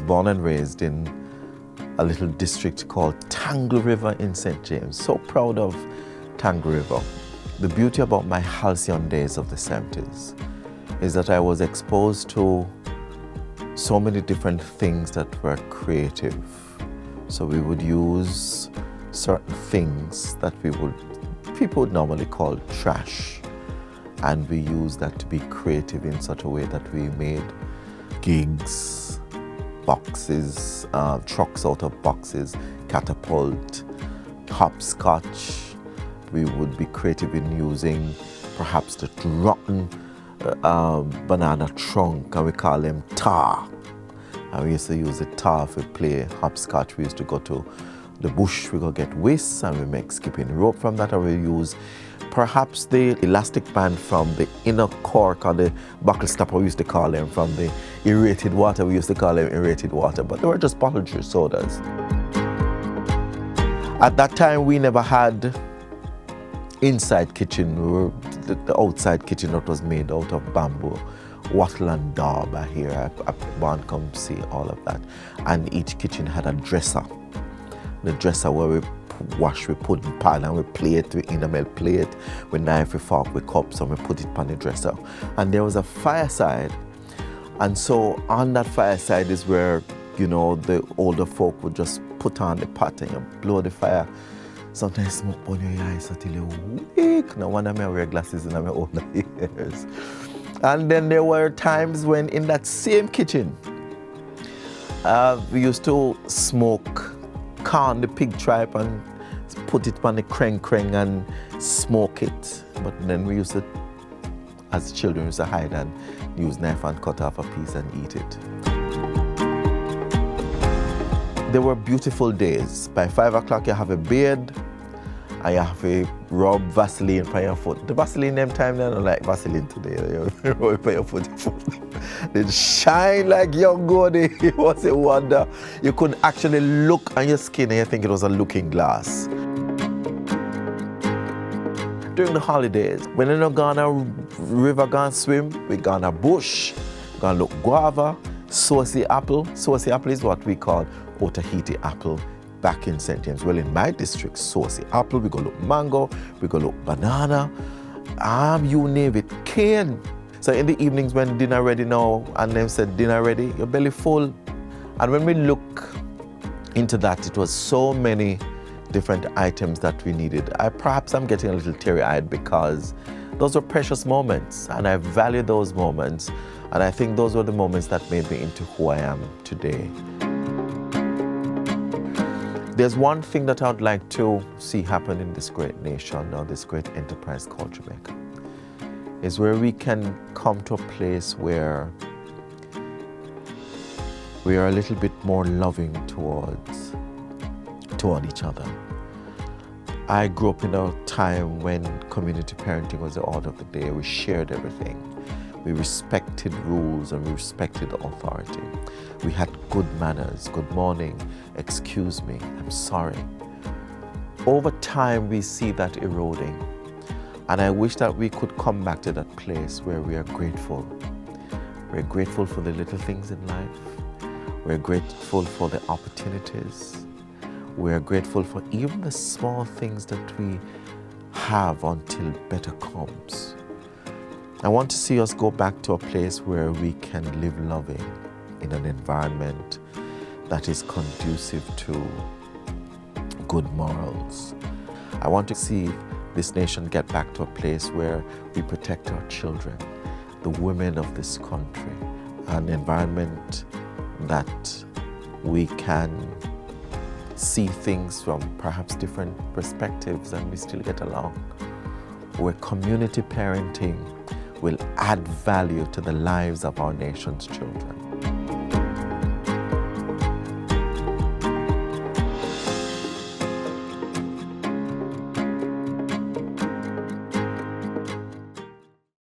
born and raised in a little district called Tangle River in St. James. So proud of Tangle River. The beauty about my halcyon days of the 70s is that I was exposed to so many different things that were creative. So we would use certain things that people would normally call trash, and we used that to be creative in such a way that we made gigs, boxes, trucks out of boxes, catapult, hopscotch. We would be creative in using perhaps the rotten banana trunk, and we call them tar. And we used to use the tar if we play hopscotch. We used to go to the bush, we go get whisks, and we make skipping rope from that, or we use perhaps the elastic band from the inner cork, or the buckle stopper, we used to call them, from the aerated water, we used to call them aerated water, but they were just bottled sodas. At that time, we never had inside kitchen. The outside kitchen that was made out of bamboo, wattle and daub. I hear one come see all of that. And each kitchen had a dresser. The dresser where we wash, we put in pan, and we plate, we enamel plate, we knife, we fork, we cups, and we put it on the dresser. And there was a fireside. And so on that fireside is where, the older folk would just put on the pot and you blow the fire. Sometimes smoke on your eyes until you're weak. No wonder I wear glasses in my older years. And then there were times when in that same kitchen, we used to smoke corn, the pig tripe, and put it on the kreng and smoke it. But then we used to, as children, we used to hide and use knife and cut off a piece and eat it. There were beautiful days. By 5 o'clock, you have a beard, and you have a rub Vaseline for your foot. The Vaseline them time, they don't like Vaseline today. You rub it for your foot. They shine like young gold. It was a wonder. You could actually look on your skin and you think it was a looking glass. During the holidays, when you're gonna river, gonna swim, we gonna bush, gonna look guava, saucy apple. Saucy apple is what we call Otahiti apple back in St. James. Well, in my district, saucy apple, we go look mango, we go look banana, you name it, cane. So in the evenings when dinner ready now, and them said dinner ready, your belly full. And when we look into that, it was so many different items that we needed. Perhaps I'm getting a little teary-eyed because those were precious moments, and I value those moments. And I think those were the moments that made me into who I am today. There's one thing that I'd like to see happen in this great nation, or this great enterprise called Jamaica, is where we can come to a place where we are a little bit more loving toward each other. I grew up in a time when community parenting was the order of the day. We shared everything. We respected rules and we respected authority. We had good manners, good morning, excuse me, I'm sorry. Over time, we see that eroding. And I wish that we could come back to that place where we are grateful. We're grateful for the little things in life. We're grateful for the opportunities. We're grateful for even the small things that we have until better comes. I want to see us go back to a place where we can live loving in an environment that is conducive to good morals. I want to see this nation get back to a place where we protect our children, the women of this country, an environment that we can see things from perhaps different perspectives and we still get along, where community parenting will add value to the lives of our nation's children.